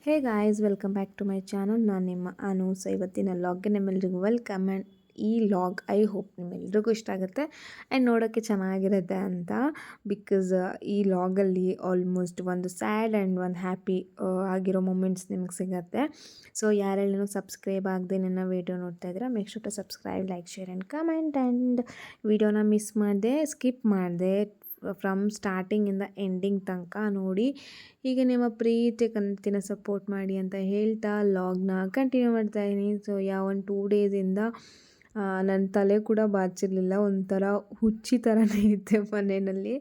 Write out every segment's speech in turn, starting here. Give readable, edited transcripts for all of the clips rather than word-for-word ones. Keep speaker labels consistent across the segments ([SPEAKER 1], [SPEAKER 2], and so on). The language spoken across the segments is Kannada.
[SPEAKER 1] Hey guys, welcome back to my channel. ನಾನು ನಿಮ್ಮ ಅನು. ಸೊ ಇವತ್ತಿನ ಲಾಗ್ಗೆ ನಿಮ್ಮೆಲ್ರಿಗೂ ವೆಲ್ಕಮ್. ಆ್ಯಂಡ್ ಈ ಲಾಗ್ ಐ ಹೋಪ್ ನಿಮ್ಮೆಲ್ರಿಗೂ ಇಷ್ಟ ಆಗುತ್ತೆ ಆ್ಯಂಡ್ ನೋಡೋಕ್ಕೆ ಚೆನ್ನಾಗಿರುತ್ತೆ ಅಂತ. ಬಿಕಾಸ್ ಈ ಲಾಗಲ್ಲಿ ಆಲ್ಮೋಸ್ಟ್ ಒಂದು ಸ್ಯಾಡ್ ಆ್ಯಂಡ್ ಒಂದು ಹ್ಯಾಪಿ ಆಗಿರೋ ಮೂಮೆಂಟ್ಸ್ ನಿಮ್ಗೆ ಸಿಗುತ್ತೆ. ಸೊ ಯಾರೆಲ್ಲೂ ಸಬ್ಸ್ಕ್ರೈಬ್ ಆಗದೆ ನನ್ನ ವೀಡಿಯೋ ನೋಡ್ತಾ ಇದ್ರೆ make sure to subscribe, like, share and comment. And ವೀಡಿಯೋನ ಮಿಸ್ ಮಾಡಿದೆ, ಸ್ಕಿಪ್ ಮಾಡಿದೆ, ಫ್ರಮ್ ಸ್ಟಾರ್ಟಿಂಗಿಂದ ಎಂಡಿಂಗ್ ತನಕ ನೋಡಿ. ಹೀಗೆ ನಿಮ್ಮ ಪ್ರೀತಿ ಕಂತಿನ ಸಪೋರ್ಟ್ ಮಾಡಿ ಅಂತ ಹೇಳ್ತಾ ಲಾಗ್ನ ಕಂಟಿನ್ಯೂ ಮಾಡ್ತಾಯಿದ್ದೀನಿ. ಸೊ ಒಂದು 2 ಡೇಸಿಂದ ನನ್ನ ತಲೆ ಕೂಡ ಬಾಚಿರಲಿಲ್ಲ, ಒಂಥರ ಹುಚ್ಚಿ ಥರನೇ ಇದ್ದೆ ಮನೆಯಲ್ಲಿ.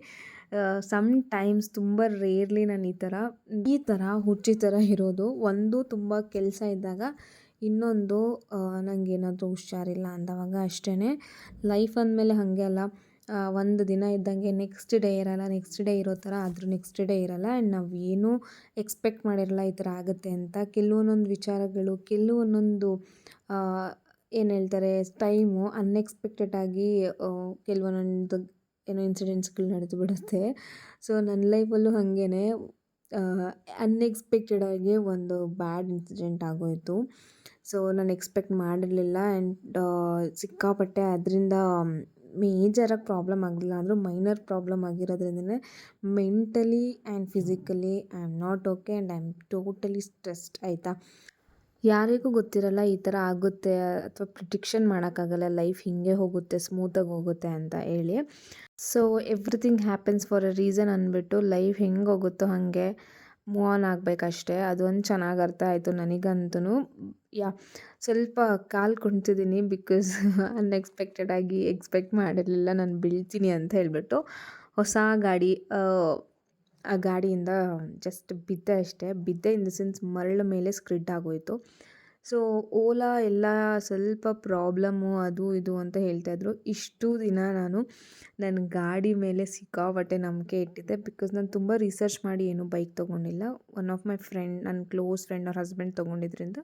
[SPEAKER 1] ಸಮ್ ಟೈಮ್ಸ್ ತುಂಬ ರೇರ್ಲಿ ನಾನು ಈ ಥರ ಹುಚ್ಚಿ ಥರ ಇರೋದು. ಒಂದು ತುಂಬ ಕೆಲಸ ಇದ್ದಾಗ, ಇನ್ನೊಂದು ನನಗೇನಾದರೂ ಹುಷಾರಿಲ್ಲ ಅಂದವಾಗ ಅಷ್ಟೇ. ಲೈಫ್ ಅಂದಮೇಲೆ ಹಾಗೆ ಅಲ್ಲ, ಒಂದು ದಿನ ಇದ್ದಂಗೆ ನೆಕ್ಸ್ಟ್ ಡೇ ಇರಲ್ಲ, ನೆಕ್ಸ್ಟ್ ಡೇ ಇರೋ ಥರ ಅದ್ರ ನೆಕ್ಸ್ಟ್ ಡೇ ಇರಲ್ಲ. ಆ್ಯಂಡ್ ನಾವು ಏನೂ ಎಕ್ಸ್ಪೆಕ್ಟ್ ಮಾಡಿರಲ್ಲ ಈ ಥರ ಆಗುತ್ತೆ ಅಂತ. ಕೆಲವೊಂದೊಂದು ವಿಚಾರಗಳು, ಕೆಲವೊಂದೊಂದು ಏನು ಹೇಳ್ತಾರೆ ಟೈಮು ಅನ್ಎಕ್ಸ್ಪೆಕ್ಟೆಡಾಗಿ ಕೆಲವೊಂದೊಂದು ಇನ್ಸಿಡೆಂಟ್ಸ್ಗಳು ನಡೆದು ಬಿಡುತ್ತೆ. ಸೊ ನನ್ನ ಲೈಫಲ್ಲೂ ಹಾಗೇ ಅನ್ಎಕ್ಸ್ಪೆಕ್ಟೆಡಾಗಿ ಒಂದು ಬ್ಯಾಡ್ ಇನ್ಸಿಡೆಂಟ್ ಆಗೋಯಿತು. ಸೊ ನಾನು ಎಕ್ಸ್ಪೆಕ್ಟ್ ಮಾಡಿರಲಿಲ್ಲ. ಆ್ಯಂಡ್ ಸಿಕ್ಕಾಪಟ್ಟೆ ಅದರಿಂದ ಮೇಜರಾಗಿ ಪ್ರಾಬ್ಲಮ್ ಆಗಲಿಲ್ಲ ಅಂದರೂ ಮೈನರ್ ಪ್ರಾಬ್ಲಮ್ ಆಗಿರೋದ್ರಿಂದನೇ mentally and physically I am not okay and I am totally stressed. ಆಯಿತಾ, ಯಾರಿಗೂ ಗೊತ್ತಿರಲ್ಲ ಈ ಥರ ಆಗುತ್ತೆ ಅಥವಾ ಪ್ರಿಡಿಕ್ಷನ್ ಮಾಡೋಕ್ಕಾಗಲ್ಲ ಲೈಫ್ ಹೀಗೆ ಹೋಗುತ್ತೆ, ಸ್ಮೂತಾಗಿ ಹೋಗುತ್ತೆ ಅಂತ ಹೇಳಿ. So everything happens for a reason ಅಂದ್ಬಿಟ್ಟು ಲೈಫ್ ಹೆಂಗೆ ಹೋಗುತ್ತೋ ಹಾಗೆ ಮೂವ್ ಆನ್ ಆಗಬೇಕಷ್ಟೇ. ಅದೊಂದು ಚೆನ್ನಾಗಿ ಅರ್ಥ ಆಯಿತು ನನಗಂತೂ. ಸ್ವಲ್ಪ ಕಾಲು ಕುಣ್ತಿದ್ದೀನಿ ಬಿಕಾಸ್ ಅನ್ಎಕ್ಸ್ಪೆಕ್ಟೆಡಾಗಿ ಎಕ್ಸ್ಪೆಕ್ಟ್ ಮಾಡಿರಲಿಲ್ಲ ನಾನು ಬೀಳ್ತೀನಿ ಅಂತ ಹೇಳಿಬಿಟ್ಟು. ಹೊಸ ಗಾಡಿ, ಆ ಗಾಡಿಯಿಂದ ಜಸ್ಟ್ ಬಿದ್ದೆ ಅಷ್ಟೇ. ಬಿದ್ದೆ ಇನ್ ದ ಸೆನ್ಸ್ ಮರಳ ಮೇಲೆ ಸ್ಕ್ರಿಡ್ ಆಗೋಯಿತು. ಸೊ ಓಲಾ ಎಲ್ಲ ಸ್ವಲ್ಪ ಪ್ರಾಬ್ಲಮ್ಮು ಅದು ಇದು ಅಂತ ಹೇಳ್ತಾಯಿದ್ರು. ಇಷ್ಟು ದಿನ ನಾನು ನನ್ನ ಗಾಡಿ ಮೇಲೆ ಸಿಕ್ಕಾಪಟ್ಟೆ ನಂಬಿಕೆ ಇಟ್ಟಿದ್ದೆ. ಬಿಕಾಸ್ ನಾನು ತುಂಬ ರಿಸರ್ಚ್ ಮಾಡಿ ಏನೂ ಬೈಕ್ ತೊಗೊಂಡಿಲ್ಲ. ಒನ್ ಆಫ್ ಮೈ ಫ್ರೆಂಡ್, ನನ್ನ ಕ್ಲೋಸ್ ಫ್ರೆಂಡ್ ಅವ್ರ ಹಸ್ಬೆಂಡ್ ತೊಗೊಂಡಿದ್ರಿಂದ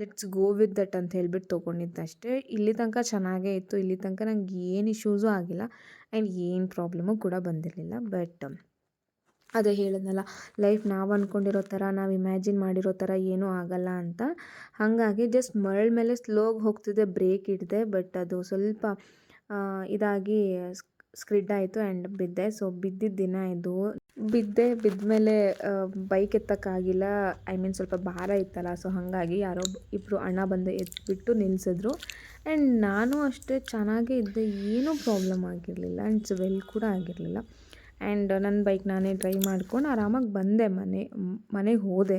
[SPEAKER 1] ಲೆಟ್ಸ್ ಗೋ ವಿತ್ ದಟ್ ಅಂತ ಹೇಳ್ಬಿಟ್ಟು ತೊಗೊಂಡಿದ್ದಷ್ಟೇ. ಇಲ್ಲಿ ತನಕ ಚೆನ್ನಾಗೇ ಇತ್ತು. ಇಲ್ಲಿ ತನಕ ನಂಗೆ ಏನು ಇಶ್ಯೂಸೂ ಆಗಿಲ್ಲ ಆ್ಯಂಡ್ ಏನು ಪ್ರಾಬ್ಲಮ್ಮು ಕೂಡ ಬಂದಿರಲಿಲ್ಲ. ಬಟ್ ಅದೇ ಹೇಳಿದ್ನಲ್ಲ, ಲೈಫ್ ನಾವು ಅಂದ್ಕೊಂಡಿರೋ ಥರ, ನಾವು ಇಮ್ಯಾಜಿನ್ ಮಾಡಿರೋ ಥರ ಏನೂ ಆಗಲ್ಲ ಅಂತ. ಹಾಗಾಗಿ ಜಸ್ಟ್ ಮರಳ ಮೇಲೆ ಸ್ಲೋಗಿ ಹೋಗ್ತಿದ್ದೆ, ಬ್ರೇಕ್ ಹಿಡಿದೆ. ಬಟ್ ಅದು ಸ್ವಲ್ಪ ಇದಾಗಿ ಸ್ಕ್ರಿಡ್ ಆಯಿತು ಆ್ಯಂಡ್ ಬಿದ್ದೆ. ಸೊ ಬಿದ್ದಿದ್ದ ದಿನ ಇದು. ಬಿದ್ದಮೇಲೆ ಬೈಕ್ ಎತ್ತಕ್ಕಾಗಿಲ್ಲ. ಐ ಮೀನ್ ಸ್ವಲ್ಪ ಭಾರ ಇತ್ತಲ್ಲ. ಸೊ ಹಾಗಾಗಿ ಯಾರೋ ಇಬ್ಬರು ಅಣ್ಣ ಬಂದು ಎತ್ಬಿಟ್ಟು ನಿಲ್ಲಿಸಿದ್ರು. ಆ್ಯಂಡ್ ನಾನು ಅಷ್ಟೇ ಚೆನ್ನಾಗೇ ಇದ್ದೆ, ಏನೂ ಪ್ರಾಬ್ಲಮ್ ಆಗಿರಲಿಲ್ಲ ಆ್ಯಂಡ್ ಸ್ವೆಲ್ ಕೂಡ ಆಗಿರಲಿಲ್ಲ. ಆ್ಯಂಡ್ ನನ್ನ ಬೈಕ್ ನಾನೇ ಡ್ರೈವ್ ಮಾಡ್ಕೊಂಡು ಆರಾಮಾಗಿ ಬಂದೆ. ಮನೆಗೆ ಹೋದೆ.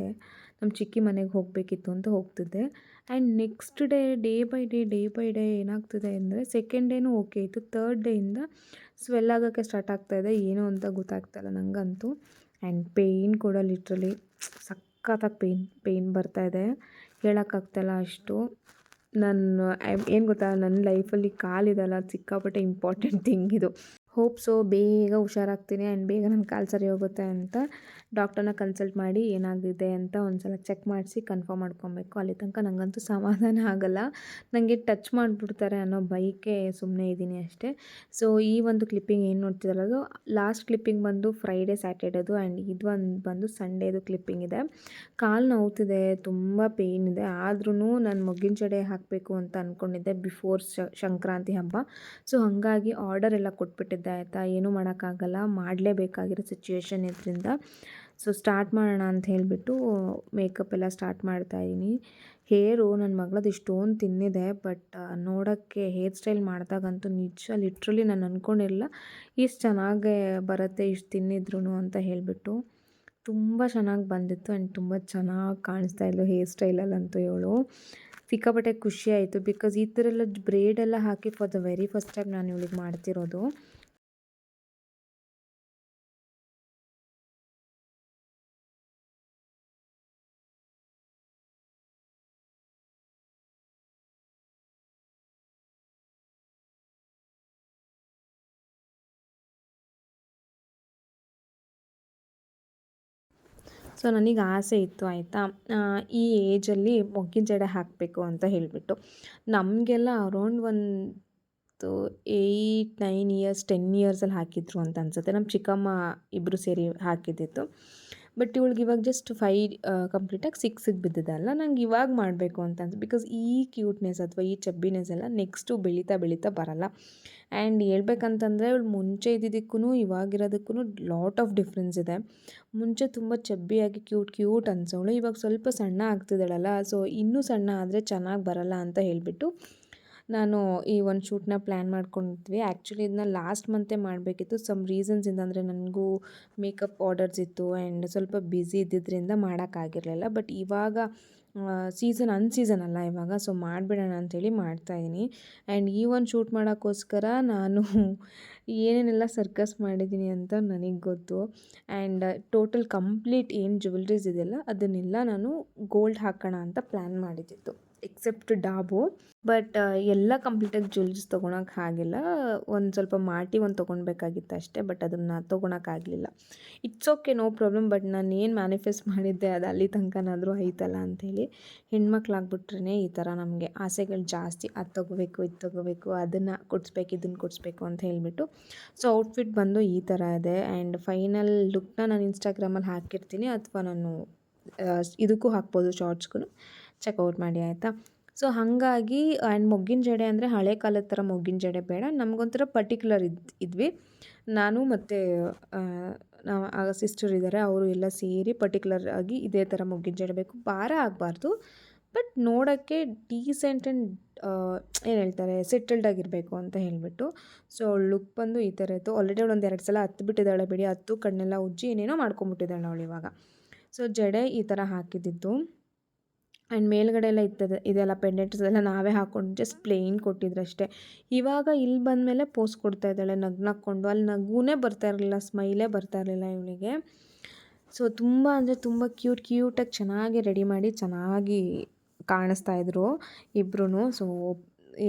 [SPEAKER 1] ನಮ್ಮ ಚಿಕ್ಕಿ ಮನೆಗೆ ಹೋಗಬೇಕಿತ್ತು ಅಂತ ಹೋಗ್ತಿದ್ದೆ. And next day by day ಏನಾಗ್ತಿದೆ ಅಂದರೆ, ಸೆಕೆಂಡ್ ಡೇನೂ ಓಕೆ ಇತ್ತು, ಥರ್ಡ್ ಡೇಯಿಂದ ಸ್ವೆಲ್ ಆಗೋಕ್ಕೆ ಸ್ಟಾರ್ಟ್ ಆಗ್ತಾಯಿದೆ. ಏನು ಅಂತ ಗೊತ್ತಾಗ್ತಾಯಿಲ್ಲ ನನಗಂತೂ. ಆ್ಯಂಡ್ ಪೇಯ್ನ್ ಕೂಡ ಲಿಟ್ರಲಿ ಸಖತ್ತಾಗಿ ಪೇಯ್ನ್ ಬರ್ತಾಯಿದೆ, ಹೇಳೋಕ್ಕಾಗ್ತಾಯಿಲ್ಲ ಅಷ್ಟು. ನಾನು ಏನು ಗೊತ್ತಾ, ನನ್ನ ಲೈಫಲ್ಲಿ ಕಾಲಿದಲ್ಲ, ಅದು ಸಿಕ್ಕಾಪಟ್ಟೆ ಇಂಪಾರ್ಟೆಂಟ್ ಥಿಂಗ್ ಇದು. ಹೋಪ್ ಸೊ ಬೇಗ ಹುಷಾರಾಗ್ತೀನಿ ಆ್ಯಂಡ್ ಬೇಗ ನನ್ನ ಕಾಲು ಸರಿ ಹೋಗುತ್ತೆ ಅಂತ ಡಾಕ್ಟರ್ನ ಕನ್ಸಲ್ಟ್ ಮಾಡಿ ಏನಾಗಿದೆ ಅಂತ ಒಂದು ಸಲ ಚೆಕ್ ಮಾಡಿಸಿ ಕನ್ಫರ್ಮ್ ಮಾಡ್ಕೊಬೇಕು. ಅಲ್ಲಿ ತನಕ ನನಗಂತೂ ಸಮಾಧಾನ ಆಗೋಲ್ಲ. ನನಗೆ ಟಚ್ ಮಾಡಿಬಿಡ್ತಾರೆ ಅನ್ನೋ ಭಯಕ್ಕೆ ಸುಮ್ಮನೆ ಇದ್ದೀನಿ ಅಷ್ಟೇ. ಸೊ ಈ ಒಂದು ಕ್ಲಿಪ್ಪಿಂಗ್ ಏನು ನೋಡ್ತಿದ್ದಲ್ಲ, ಅದು ಲಾಸ್ಟ್ ಕ್ಲಿಪ್ಪಿಂಗ್ ಬಂದು ಫ್ರೈಡೇ ಸ್ಯಾಟರ್ಡೇದು ಆ್ಯಂಡ್ ಇದು ಬಂದು ಸಂಡೇದು ಕ್ಲಿಪ್ಪಿಂಗ್ ಇದೆ. ಕಾಲು ನೋವ್ತಿದೆ, ತುಂಬ ಪೇಯ್ನ್ ಇದೆ. ಆದ್ರೂ ನಾನು ಮೊಗ್ಗಿನ ಜಡೆ ಹಾಕಬೇಕು ಅಂತ ಅಂದ್ಕೊಂಡಿದ್ದೆ ಬಿಫೋರ್ ಸಂಕ್ರಾಂತಿ ಹಬ್ಬ. ಸೊ ಹಾಗಾಗಿ ಆರ್ಡರ್ ಎಲ್ಲ ಕೊಟ್ಬಿಟ್ಟಿದ್ದೆ. ಆಯಿತಾ, ಏನೂ ಮಾಡೋಕ್ಕಾಗಲ್ಲ, ಮಾಡಲೇಬೇಕಾಗಿರೋ ಸಿಚುವೇಶನ್ ಇದರಿಂದ. ಸೊ ಸ್ಟಾರ್ಟ್ ಮಾಡೋಣ ಅಂತ ಹೇಳಿಬಿಟ್ಟು ಮೇಕಪ್ ಎಲ್ಲ ಸ್ಟಾರ್ಟ್ ಮಾಡ್ತಾಯಿದ್ದೀನಿ. ಹೇರು ನನ್ನ ಮಗಳದ್ದು ಇಷ್ಟೊಂದು ತಿನ್ನಿದೆ. ಬಟ್ ನೋಡೋಕ್ಕೆ ಹೇರ್ ಸ್ಟೈಲ್ ಮಾಡಿದಾಗಂತೂ ನಿಜ ಲಿಟ್ರಲಿ ನಾನು ಅಂದ್ಕೊಂಡಿರಲಿಲ್ಲ ಇಷ್ಟು ಚೆನ್ನಾಗೇ ಬರುತ್ತೆ ಇಷ್ಟು ತಿನ್ನಿದ್ರು ಅಂತ ಹೇಳಿಬಿಟ್ಟು. ತುಂಬ ಚೆನ್ನಾಗಿ ಬಂದಿತ್ತು ಆ್ಯಂಡ್ ತುಂಬ ಚೆನ್ನಾಗಿ ಕಾಣಿಸ್ತಾ ಇದ್ಲು ಹೇರ್ ಸ್ಟೈಲಲ್ಲಂತೂ ಇವಳು. ಸಿಕ್ಕಾಪಟ್ಟೆ ಖುಷಿ ಆಯಿತು. ಬಿಕಾಸ್ ಈ ಥರ ಎಲ್ಲ ಬ್ರೇಡೆಲ್ಲ ಹಾಕಿ for the very first time ನಾನು ಇವಳಿಗೆ ಮಾಡ್ತಿರೋದು. ಸೊ ನನಗೆ ಆಸೆ ಇತ್ತು, ಆಯಿತಾ, ಈ ಏಜಲ್ಲಿ ಮೊಗ್ಗಿನ ಜಡೆ ಹಾಕಬೇಕು ಅಂತ ಹೇಳಿಬಿಟ್ಟು. ನಮಗೆಲ್ಲ ಅರೌಂಡ್ ಒಂದು 8-9 ಇಯರ್ಸ್ 10 ಇಯರ್ಸಲ್ಲಿ ಹಾಕಿದ್ರು ಅಂತ ಅನಿಸುತ್ತೆ. ನಮ್ಮ ಚಿಕ್ಕಮ್ಮ ಇಬ್ಬರು ಸೇರಿ ಹಾಕಿದ್ದಿತ್ತು. ಬಟ್ ಇವಳಿಗೆ ಇವಾಗ ಜಸ್ಟ್ 5 ಕಂಪ್ಲೀಟಾಗಿ 6ಗೆ ಬಿದ್ದಿದ್ದಲ್ಲ, ನಂಗೆ ಇವಾಗ ಮಾಡಬೇಕು ಅಂತ ಅನ್ಸುತ್ತೆ. ಬಿಕಾಸ್ ಈ ಕ್ಯೂಟ್ನೆಸ್ ಅಥವಾ ಈ ಚಬ್ಬಿನೆಸ್ ಎಲ್ಲ ನೆಕ್ಸ್ಟು ಬೆಳೀತಾ ಬೆಳೀತಾ ಬರಲ್ಲ. ಆ್ಯಂಡ್ ಹೇಳ್ಬೇಕಂತಂದರೆ ಇವಳು ಮುಂಚೆ ಇದ್ದಿದ್ದಕ್ಕೂ ಇವಾಗಿರೋದಕ್ಕೂ ಲಾಟ್ ಆಫ್ ಡಿಫ್ರೆನ್ಸ್ ಇದೆ. ಮುಂಚೆ ತುಂಬ ಚಬ್ಬಿಯಾಗಿ ಕ್ಯೂಟ್ ಅನ್ಸೋಳು, ಇವಾಗ ಸ್ವಲ್ಪ ಸಣ್ಣ ಆಗ್ತಿದ್ದಾಳಲ್ಲ, ಸೊ ಇನ್ನೂ ಸಣ್ಣ ಆದರೆ ಚೆನ್ನಾಗಿ ಬರಲ್ಲ ಅಂತ ಹೇಳಿಬಿಟ್ಟು ನಾನು ಈ ಒಂದು ಶೂಟ್ನ ಪ್ಲ್ಯಾನ್ ಮಾಡ್ಕೊಂಡಿದ್ವಿ. ಆ್ಯಕ್ಚುಲಿ ಇದನ್ನ ಲಾಸ್ಟ್ ಮಂತೇ ಮಾಡಬೇಕಿತ್ತು. ಸಮ್ ರೀಸನ್ಸಿಂದ, ಅಂದರೆ ನನಗೂ ಮೇಕಪ್ ಆರ್ಡರ್ಸ್ ಇತ್ತು ಆ್ಯಂಡ್ ಸ್ವಲ್ಪ ಬ್ಯುಸಿ ಇದ್ದಿದ್ದರಿಂದ ಮಾಡೋಕ್ಕಾಗಿರಲಿಲ್ಲ. ಬಟ್ ಇವಾಗ ಅನ್ಸೀಸನ್ ಅಲ್ಲ ಇವಾಗ, ಸೊ ಮಾಡಿಬಿಡೋಣ ಅಂಥೇಳಿ ಮಾಡ್ತಾಯಿದ್ದೀನಿ. ಆ್ಯಂಡ್ ಈ ಒಂದು ಶೂಟ್ ಮಾಡೋಕ್ಕೋಸ್ಕರ ನಾನು ಏನೇನೆಲ್ಲ ಸರ್ಕಸ್ ಮಾಡಿದ್ದೀನಿ ಅಂತ ನನಗೆ ಗೊತ್ತು. ಆ್ಯಂಡ್ ಟೋಟಲ್ ಕಂಪ್ಲೀಟ್ ಏನು ಜ್ಯುವೆಲ್ರೀಸ್ ಇದೆಯಲ್ಲ ಅದನ್ನೆಲ್ಲ ನಾನು ಗೋಲ್ಡ್ ಹಾಕೋಣ ಅಂತ ಪ್ಲ್ಯಾನ್ ಮಾಡಿದ್ದಿತ್ತು, ಎಕ್ಸೆಪ್ಟ್ ಡಾಬು. ಬಟ್ ಎಲ್ಲ ಕಂಪ್ಲೀಟಾಗಿ ಜ್ಯುವೆಲ್ರೀಸ್ ತೊಗೊಳಕ್ಕೆ ಆಗಿಲ್ಲ. ಒಂದು ಸ್ವಲ್ಪ ಮಾಟಿ ಒಂದು ತೊಗೊಳ್ಬೇಕಾಗಿತ್ತು ಅಷ್ಟೇ, ಬಟ್ ಅದನ್ನು ತೊಗೊಳಕ್ಕಾಗಲಿಲ್ಲ. It's okay, no problem. But ನಾನು ಏನು ಮ್ಯಾನಿಫೆಸ್ಟ್ ಮಾಡಿದ್ದೆ ಅದು ಅಲ್ಲಿ ತನಕನಾದರೂ ಐತಲ್ಲ ಅಂಥೇಳಿ. ಹೆಣ್ಮಕ್ಳಾಗ್ಬಿಟ್ರೇ ಈ ಥರ ನಮಗೆ ಆಸೆಗಳು ಜಾಸ್ತಿ. ಅದು ತೊಗೋಬೇಕು, ಇದು ತೊಗೋಬೇಕು, ಅದನ್ನು ಕೊಡಿಸ್ಬೇಕು, ಇದನ್ನು ಕೊಡಿಸ್ಬೇಕು ಅಂತ ಹೇಳಿಬಿಟ್ಟು. ಸೊ ಔಟ್ಫಿಟ್ ಬಂದು ಈ ಥರ ಇದೆ. ಆ್ಯಂಡ್ ಫೈನಲ್ ಲುಕ್ನ ನಾನು ಇನ್ಸ್ಟಾಗ್ರಾಮಲ್ಲಿ ಹಾಕಿರ್ತೀನಿ, ಅಥವಾ ನಾನು ಇದಕ್ಕೂ ಹಾಕ್ಬೋದು, ಶಾರ್ಟ್ಸ್ಗೂ ಚೆಕ್ಔಟ್ ಮಾಡಿ ಆಯಿತಾ. ಸೊ ಹಾಗಾಗಿ ಆ್ಯಂಡ್ ಮೊಗ್ಗಿನ ಜಡೆ ಅಂದರೆ ಹಳೆ ಕಾಲದ ಥರ ಮೊಗ್ಗಿನ ಜಡೆ ಬೇಡ, ನಮಗೊಂಥರ ಪರ್ಟಿಕ್ಯುಲರ್ ಇದ್ವಿ ನಾನು ಮತ್ತು ನಾವು ಸಿಸ್ಟರ್ ಇದ್ದಾರೆ, ಅವರು ಎಲ್ಲ ಸೇರಿ ಪರ್ಟಿಕ್ಯುಲರ್ ಆಗಿ ಇದೇ ಥರ ಮೊಗ್ಗಿನ ಜಡೆ ಬೇಕು, ಭಾರ ಆಗಬಾರ್ದು, ಬಟ್ ನೋಡೋಕ್ಕೆ ಡೀಸೆಂಟ್ ಆ್ಯಂಡ್ ಏನು ಹೇಳ್ತಾರೆ ಸೆಟಲ್ಡ್ ಆಗಿರಬೇಕು ಅಂತ ಹೇಳಿಬಿಟ್ಟು. ಸೊ ಲುಕ್ ಬಂದು ಈ ಥರ ಇತ್ತು. ಆಲ್ರೆಡಿ ಅವಳು 1-2 ಸಲ ಹತ್ತಿಬಿಟ್ಟಿದ್ದಾಳೆ ಬಿಡಿ, ಹತ್ತು ಕಣ್ಣೆಲ್ಲ ಉಜ್ಜಿ ಏನೇನೋ ಮಾಡ್ಕೊಂಬಿಟ್ಟಿದ್ದಾಳೆ ಅವಳು ಇವಾಗ. ಸೊ ಜಡೆ ಈ ಥರ ಹಾಕಿದ್ದಿತ್ತು. ಆ್ಯಂಡ್ ಮೇಲ್ಗಡೆ ಎಲ್ಲ ಇದೆಲ್ಲ ಪೆಂಡೆಂಟ್ಸ್ ಎಲ್ಲ ನಾವೇ ಹಾಕ್ಕೊಂಡು ಜಸ್ಟ್ ಪ್ಲೇನ್ ಕೊಟ್ಟಿದ್ರು ಅಷ್ಟೇ. ಇವಾಗ ಇಲ್ಲಿ ಬಂದಮೇಲೆ ಪೋಸ್ ಕೊಡ್ತಾ ಇದ್ದಾಳೆ ನಗ್ನಕ್ಕೊಂಡು. ಅಲ್ಲಿ ನಗುನೇ ಬರ್ತಾ ಇರಲಿಲ್ಲ, ಸ್ಮೈಲೇ ಬರ್ತಾ ಇರಲಿಲ್ಲ ಇವಳಿಗೆ. ಸೊ ತುಂಬ ಅಂದರೆ ತುಂಬ ಕ್ಯೂಟಾಗಿ ಚೆನ್ನಾಗಿ ರೆಡಿ ಮಾಡಿ ಚೆನ್ನಾಗಿ ಕಾಣಿಸ್ತಾಯಿದ್ರು ಇಬ್ಬರೂ. ಸೊ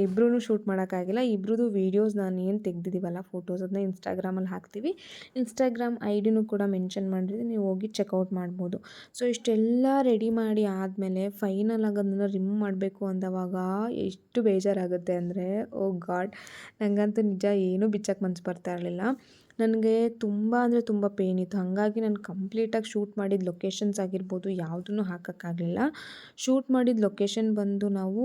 [SPEAKER 1] ಇಬ್ಬರೂ ಶೂಟ್ ಮಾಡೋಕ್ಕಾಗಿಲ್ಲ. ಇಬ್ರದ್ದು ವೀಡಿಯೋಸ್ ನಾನು ಏನು ತೆಗ್ದಿದ್ದೀವಲ್ಲ ಫೋಟೋಸ್, ಅದನ್ನ ಇನ್ಸ್ಟಾಗ್ರಾಮಲ್ಲಿ ಹಾಕ್ತೀವಿ. ಇನ್ಸ್ಟಾಗ್ರಾಮ್ ಐಡಿನೂ ಕೂಡ ಮೆನ್ಷನ್ ಮಾಡಿದ್ರೆ ನೀವು ಹೋಗಿ ಚೆಕ್ಔಟ್ ಮಾಡ್ಬೋದು. ಸೊ ಇಷ್ಟೆಲ್ಲ ರೆಡಿ ಮಾಡಿ ಆದಮೇಲೆ ಫೈನಲ್ ಆಗಿ ಅದನ್ನು ರಿಮೂವ್ ಮಾಡಬೇಕು ಅಂದವಾಗ ಎಷ್ಟು ಬೇಜಾರಾಗುತ್ತೆ ಅಂದರೆ, ಓ ಗಾಡ್, ನನಗಂತೂ ನಿಜ ಏನೂ ಬಿಚ್ಚಕ್ಕೆ ಮನಸ್ಸು ಬರ್ತಾ ಇರಲಿಲ್ಲ. ನನಗೆ ತುಂಬ ಅಂದರೆ ತುಂಬ ಪೇಯ್ನ್ ಇತ್ತು. ಹಾಗಾಗಿ ನಾನು ಕಂಪ್ಲೀಟಾಗಿ ಶೂಟ್ ಮಾಡಿದ ಲೊಕೇಶನ್ಸ್ ಆಗಿರ್ಬೋದು ಯಾವುದನ್ನು ಹಾಕೋಕ್ಕಾಗಲಿಲ್ಲ. ಶೂಟ್ ಮಾಡಿದ ಲೊಕೇಶನ್ ಬಂದು ನಾವು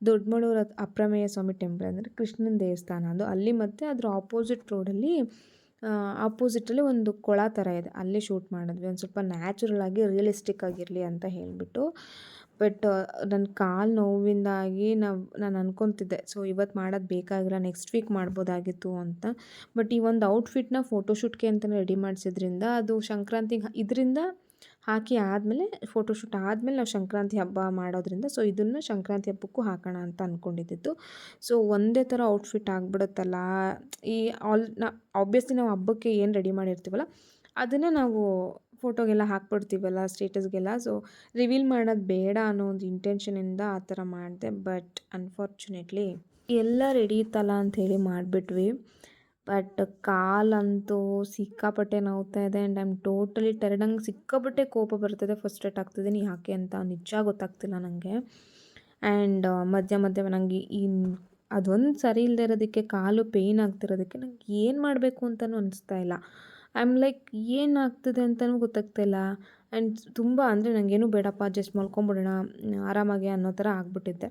[SPEAKER 1] ದೊಡ್ಡಮಳೂರು ಅಪ್ರಮೇಯ ಸ್ವಾಮಿ ಟೆಂಪಲ್, ಅಂದರೆ ಕೃಷ್ಣನ ದೇವಸ್ಥಾನ ಅದು, ಅಲ್ಲಿ ಮತ್ತು ಅದ್ರ ಆಪೋಸಿಟ್ ರೋಡಲ್ಲಿ ಆಪೋಸಿಟಲ್ಲಿ ಒಂದು ಕೊಳ ಥರ ಇದೆ, ಅಲ್ಲೇ ಶೂಟ್ ಮಾಡಿದ್ವಿ. ಒಂದು ಸ್ವಲ್ಪ ನ್ಯಾಚುರಲ್ ಆಗಿ ರಿಯಲಿಸ್ಟಿಕ್ ಆಗಿರಲಿ ಅಂತ ಹೇಳಿಬಿಟ್ಟು. ಬಟ್ ನನ್ನ ಕಾಲು ನೋವಿಂದಾಗಿ ನಾನು ಅನ್ಕೊತಿದ್ದೆ, ಸೊ ಇವತ್ತು ಮಾಡೋದು ಬೇಕಾಗಿಲ್ಲ, ನೆಕ್ಸ್ಟ್ ವೀಕ್ ಮಾಡ್ಬೋದಾಗಿತ್ತು ಅಂತ. ಬಟ್ ಈ ಒಂದು ಔಟ್ಫಿಟ್ನ ಫೋಟೋಶೂಟ್ಗೆ ಅಂತಲೇ ರೆಡಿ ಮಾಡಿಸಿದ್ರಿಂದ ಅದು ಸಂಕ್ರಾಂತಿಗೆ ಇದರಿಂದ ಹಾಕಿ ಆದಮೇಲೆ ಫೋಟೋಶೂಟ್ ಆದಮೇಲೆ ನಾವು ಸಂಕ್ರಾಂತಿ ಹಬ್ಬ ಮಾಡೋದ್ರಿಂದ, ಸೊ ಇದನ್ನು ಸಂಕ್ರಾಂತಿ ಹಬ್ಬಕ್ಕೂ ಹಾಕೋಣ ಅಂತ ಅಂದ್ಕೊಂಡಿದ್ದಿತ್ತು. ಸೊ ಒಂದೇ ಥರ ಔಟ್ಫಿಟ್ ಆಗಿಬಿಡುತ್ತಲ್ಲ, ಈ ಆಬ್ವಿಯಸ್ಲಿ ನಾವು ಹಬ್ಬಕ್ಕೆ ಏನು ರೆಡಿ ಮಾಡಿರ್ತೀವಲ್ಲ ಅದನ್ನೇ ನಾವು ಫೋಟೋಗೆಲ್ಲ ಹಾಕ್ಬಿಡ್ತೀವಲ್ಲ ಸ್ಟೇಟಸ್ಗೆಲ್ಲ. ಸೊ ರಿವೀಲ್ ಮಾಡೋದು ಬೇಡ ಅನ್ನೋ ಒಂದು ಇಂಟೆನ್ಷನಿಂದ ಆ ಥರ ಮಾಡಿದೆ. ಬಟ್ ಅನ್ಫಾರ್ಚುನೇಟ್ಲಿ ಎಲ್ಲ ರೆಡಿ ಇತ್ತಲ್ಲ ಅಂಥೇಳಿ ಮಾಡಿಬಿಟ್ವಿ. ಬಟ್ ಕಾಲಂತೂ ಸಿಕ್ಕಾಪಟ್ಟೆ ನೋವ್ತಾ ಇದೆ. And I am totally tired. ನಂಗೆ ಸಿಕ್ಕಾಪಟ್ಟೆ ಕೋಪ ಬರ್ತಿದೆ, ಫ್ರಸ್ಟ್ರೇಟ್ ಯಾಕೆ ಅಂತ ನಿಜ ಗೊತ್ತಾಗ್ತಿಲ್ಲ ನನಗೆ. ಆ್ಯಂಡ್ ಮಧ್ಯ ನನಗೆ ಅದೊಂದು ಸರಿ ಇಲ್ಲದೆ ಇರೋದಕ್ಕೆ, ಕಾಲು ಪೇಯ್ನ್ ಆಗ್ತಿರೋದಕ್ಕೆ ನಂಗೆ ಏನು ಮಾಡಬೇಕು ಅಂತಲೂ ಅನಿಸ್ತಾ ಇಲ್ಲ. ಐ ಆಮ್ ಲೈಕ್ ಏನಾಗ್ತಿದೆ ಅಂತಲೂ ಗೊತ್ತಾಗ್ತಾಯಿಲ್ಲ. ಆ್ಯಂಡ್ ತುಂಬ ಅಂದರೆ ನನಗೇನು ಬೇಡಪ್ಪ, ಜಸ್ಟ್ ಮಲ್ಕೊಂಬಿಡೋಣ ಆರಾಮಾಗಿ ಅನ್ನೋ ಥರ ಆಗ್ಬಿಟ್ಟಿದ್ದೆ.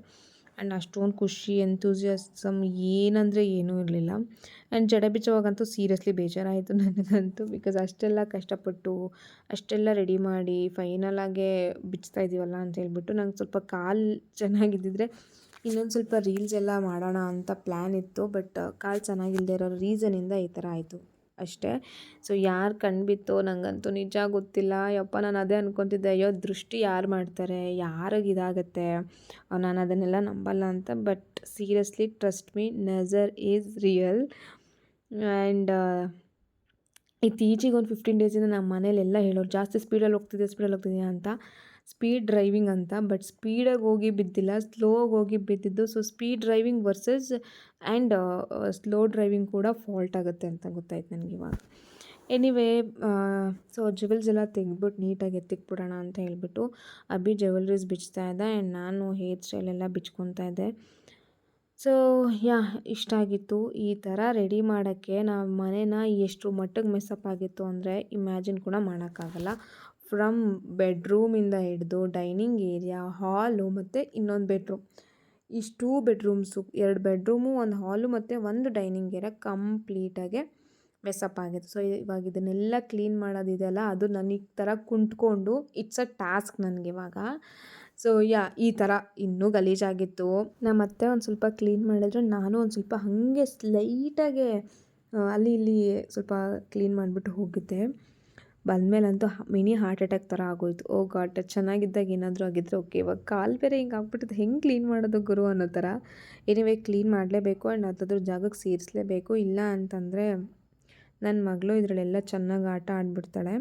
[SPEAKER 1] ಆ್ಯಂಡ್ ಅಷ್ಟೊಂದು ಖುಷಿ ಎಂತೂಸಿಯಾಸಮ್ ಏನಂದರೆ ಏನೂ ಇರಲಿಲ್ಲ. ಆ್ಯಂಡ್ ಜಡೆ ಬಿಚ್ಚೋವಾಗಂತೂ ಸೀರಿಯಸ್ಲಿ ಬೇಜಾರಾಯಿತು ನನಗಂತೂ. ಬಿಕಾಸ್ ಅಷ್ಟೆಲ್ಲ ಕಷ್ಟಪಟ್ಟು ಅಷ್ಟೆಲ್ಲ ರೆಡಿ ಮಾಡಿ ಫೈನಲಾಗೆ ಬಿಚ್ತಾ ಇದ್ದೀವಲ್ಲ ಅಂತ ಹೇಳ್ಬಿಟ್ಟು. ನಂಗೆ ಸ್ವಲ್ಪ ಕಾಲು ಚೆನ್ನಾಗಿದ್ದಿದ್ರೆ ಇನ್ನೊಂದು ಸ್ವಲ್ಪ ರೀಲ್ಸ್ ಎಲ್ಲ ಮಾಡೋಣ ಅಂತ ಪ್ಲ್ಯಾನ್ ಇತ್ತು. ಬಟ್ ಕಾಲು ಚೆನ್ನಾಗಿಲ್ಲದೆ ಇರೋ ರೀಸನಿಂದ ಈ ಥರ ಆಯಿತು ಅಷ್ಟೇ. ಸೊ ಯಾರು ಕಣ್ಬಿತ್ತೋ ನನಗಂತೂ ನಿಜ ಗೊತ್ತಿಲ್ಲ. ಯಪ್ಪ, ನಾನು ಅದೇ ಅಂದ್ಕೊತಿದ್ದೆ, ಅಯ್ಯೋ ದೃಷ್ಟಿ ಯಾರು ಮಾಡ್ತಾರೆ, ಯಾರಿಗೆ ಇದಾಗುತ್ತೆ, ನಾನು ಅದನ್ನೆಲ್ಲ ನಂಬಲ್ಲ ಅಂತ. But seriously trust me, nazar is real. And ಇತ್ತೀಚೆಗೆ ಒಂದು 15 ಡೇಸಿಂದ ನಮ್ಮ ಮನೇಲೆಲ್ಲ ಹೇಳೋರು, ಜಾಸ್ತಿ ಸ್ಪೀಡಲ್ಲಿ ಹೋಗ್ತಿದ್ಯಾ ಅಂತ, ಸ್ಪೀಡ್ ಡ್ರೈವಿಂಗ್ ಅಂತ. ಬಟ್ ಸ್ಪೀಡಾಗಿ ಹೋಗಿ ಬಿದ್ದಿಲ್ಲ, ಸ್ಲೋಗಿ ಹೋಗಿ ಬಿದ್ದಿದ್ದು. So speed driving versus and slow driving ಕೂಡ ಫಾಲ್ಟ್ ಆಗುತ್ತೆ ಅಂತ ಗೊತ್ತಾಯ್ತು ನನಗಿವಾಗ. ಎನಿವೇ, ಸೊ ಜ್ಯುವೆಲ್ಸ್ ಎಲ್ಲ ತೆಗೆದ್ಬಿಟ್ಟು ನೀಟಾಗಿ ಎತ್ತಿಕ್ಬಿಡೋಣ ಅಂತ ಹೇಳಿಬಿಟ್ಟು ಅಭಿ ಜ್ಯುವೆಲ್ರೀಸ್ ಬಿಚ್ತಾ ಇದ್ದೆ. ಆ್ಯಂಡ್ ನಾನು ಹೇರ್ ಸ್ಟೈಲೆಲ್ಲ ಬಿಚ್ಕೊತಾ ಇದ್ದೆ. ಸೊ ಇಷ್ಟ ಆಗಿತ್ತು. ಈ ಥರ ರೆಡಿ ಮಾಡೋಕ್ಕೆ ನಾವು ಮನೇನ ಎಷ್ಟು ಮಟ್ಟಿಗೆ ಮೆಸ್ಸಪ್ ಆಗಿತ್ತು ಅಂದರೆ ಇಮ್ಯಾಜಿನ್ ಕೂಡ ಮಾಡೋಕ್ಕಾಗಲ್ಲ. ಫ್ರಮ್ ಬೆಡ್ರೂಮಿಂದ ಹಿಡಿದು ಡೈನಿಂಗ್ ಏರಿಯಾ, ಹಾಲು ಮತ್ತು ಇನ್ನೊಂದು ಬೆಡ್ರೂಮ್, ಇಷ್ಟೂ ಬೆಡ್ರೂಮ್ಸು, 2 ಬೆಡ್ರೂಮು, 1 ಹಾಲು ಮತ್ತು 1 ಡೈನಿಂಗ್ ಏರಿಯಾ ಕಂಪ್ಲೀಟಾಗೆ ಮೆಸ್ಸಪ್ ಆಗಿತ್ತು. ಸೊ ಇವಾಗ ಇದನ್ನೆಲ್ಲ ಕ್ಲೀನ್ ಮಾಡೋದಿದೆಯಲ್ಲ, ಅದು ನನಗೆ ಈ ಥರ ಕುಂತ್ಕೊಂಡು ಇಟ್ಸ್ ಅ ಟಾಸ್ಕ್ ನನಗಿವಾಗ. ಸೊ ಈ ಥರ ಇನ್ನೂ ಗಲೀಜಾಗಿತ್ತು. ನಮ್ಮ ಅತ್ತೆ ಒಂದು ಸ್ವಲ್ಪ ಕ್ಲೀನ್ ಮಾಡಿದ್ರು, ನಾನು ಒಂದು ಸ್ವಲ್ಪ ಹಾಗೆ ಲೈಟಾಗೆ ಅಲ್ಲಿ ಇಲ್ಲಿ ಸ್ವಲ್ಪ ಕ್ಲೀನ್ ಮಾಡಿಬಿಟ್ಟು ಹೋಗಿದ್ದೆ. ಬಂದಮೇಲಂತೂ ಮಿನಿ ಹಾರ್ಟ್ ಅಟ್ಯಾಕ್ ಥರ ಆಗೋಯ್ತು. ಓ ಗಾಡ್, ಚೆನ್ನಾಗಿದ್ದಾಗ ಏನಾದರೂ ಆಗಿದ್ದರೆ ಓಕೆ, ಇವಾಗ ಕಾಲು ಬೇರೆ ಹಿಂಗೆ ಆಗ್ಬಿಟ್ಟಿದೆ, ಹೆಂಗೆ ಕ್ಲೀನ್ ಮಾಡೋದು ಗುರು ಅನ್ನೋ ಥರ. ಎನಿವೇ ಕ್ಲೀನ್ ಮಾಡಲೇಬೇಕು ಆ್ಯಂಡ್ ಅದ್ರ ಜಾಗಕ್ಕೆ ಸೇರಿಸಲೇಬೇಕು. ಇಲ್ಲ ಅಂತಂದರೆ ನನ್ನ ಮಗಳು ಇದರಲ್ಲೆಲ್ಲ ಚೆನ್ನಾಗಿ ಆಟ ಆಡಿಬಿಡ್ತಾಳೆ.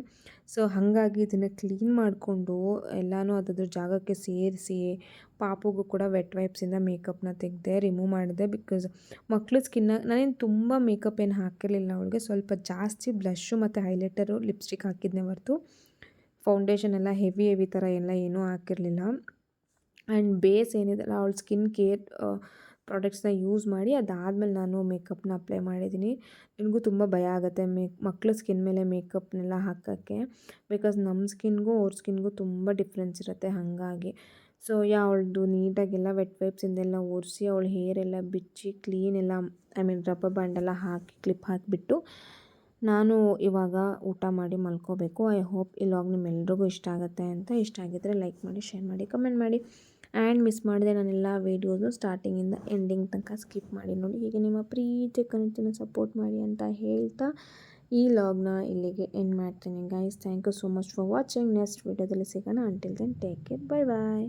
[SPEAKER 1] ಸೊ ಹಾಗಾಗಿ ಇದನ್ನು ಕ್ಲೀನ್ ಮಾಡಿಕೊಂಡು ಎಲ್ಲನೂ ಅದ್ರ ಜಾಗಕ್ಕೆ ಸೇರಿಸಿ, ಪಾಪುಗೂ ಕೂಡ ವೆಟ್ ವೈಪ್ಸಿಂದ ಮೇಕಪ್ನ ತೆಗೆದೆ, ರಿಮೂವ್ ಮಾಡಿದೆ. ಬಿಕಾಸ್ ಮಕ್ಕಳು ನಾನೇನು ತುಂಬ ಮೇಕಪ್ ಏನು ಹಾಕಿರಲಿಲ್ಲ ಅವಳಿಗೆ. ಸ್ವಲ್ಪ ಜಾಸ್ತಿ ಬ್ಲಷ್ಷು ಮತ್ತು ಹೈಲೈಟರು, ಲಿಪ್ಸ್ಟಿಕ್ ಹಾಕಿದ್ನೇ ಹೊರತು ಫೌಂಡೇಶನ್ ಎಲ್ಲ ಹೆವಿ ಥರ ಎಲ್ಲ ಏನೂ ಹಾಕಿರಲಿಲ್ಲ. ಆ್ಯಂಡ್ ಬೇಸ್ ಏನಿದೆಲ್ಲ ಅವಳ ಸ್ಕಿನ್ ಕೇರ್ ಪ್ರಾಡಕ್ಟ್ಸ್ನ ಯೂಸ್ ಮಾಡಿ ಅದಾದಮೇಲೆ ನಾನು ಮೇಕಪ್ನ ಅಪ್ಲೈ ಮಾಡಿದ್ದೀನಿ. ನನಗೂ ತುಂಬ ಭಯ ಆಗುತ್ತೆ ಮಕ್ಕಳ ಸ್ಕಿನ್ ಮೇಲೆ ಮೇಕಪ್ನೆಲ್ಲ ಹಾಕೋಕ್ಕೆ. ಬಿಕಾಸ್ ನಮ್ಮ ಸ್ಕಿನ್ಗೂ ಅವ್ರ ಸ್ಕಿನ್ಗೂ ತುಂಬ ಡಿಫ್ರೆನ್ಸ್ ಇರುತ್ತೆ. ಹಾಗಾಗಿ ಸೊ ಅವಳದು ನೀಟಾಗೆಲ್ಲ ವೆಟ್ ವೈಪ್ಸಿಂದೆಲ್ಲ ಒರೆಸಿ ಅವಳ ಹೇರೆಲ್ಲ ಬಿಚ್ಚಿ ಕ್ಲೀನೆಲ್ಲ ರಬ್ಬರ್ ಬ್ಯಾಂಡೆಲ್ಲ ಹಾಕಿ ಕ್ಲಿಪ್ ಹಾಕಿಬಿಟ್ಟು ನಾನು ಇವಾಗ ಊಟ ಮಾಡಿ ಮಲ್ಕೋಬೇಕು. ಐ ಹೋಪ್ ಈ ವ್ಲಾಗ್ ನಿಮ್ಮೆಲ್ರಿಗೂ ಇಷ್ಟ ಆಗುತ್ತೆ ಅಂತ. ಇಷ್ಟ ಆಗಿದ್ದರೆ ಲೈಕ್ ಮಾಡಿ, ಶೇರ್ ಮಾಡಿ, ಕಮೆಂಟ್ ಮಾಡಿ. ಆ್ಯಂಡ್ ಮಿಸ್ ಮಾಡಿದೆ ನಾನೆಲ್ಲ ವೀಡಿಯೋಸು ಸ್ಟಾರ್ಟಿಂಗಿಂದ ಎಂಡಿಂಗ್ ತನಕ ಸ್ಕಿಪ್ ಮಾಡಿ ನೋಡಿ. ಹೀಗೆ ನಿಮ್ಮ ಪ್ರೀತಿ ಕನೆಕ್ಟಿನ ಸಪೋರ್ಟ್ ಮಾಡಿ ಅಂತ ಹೇಳ್ತಾ ಈ ವ್ಲಾಗ್ನ ಇಲ್ಲಿಗೆ ಎಂಡ್ ಮಾಡ್ತೀನಿ guys. Thank you so much for watching. Next ವೀಡಿಯೋದಲ್ಲಿ ಸಿಗೋಣ. Until then take care, bye ಬಾಯ್.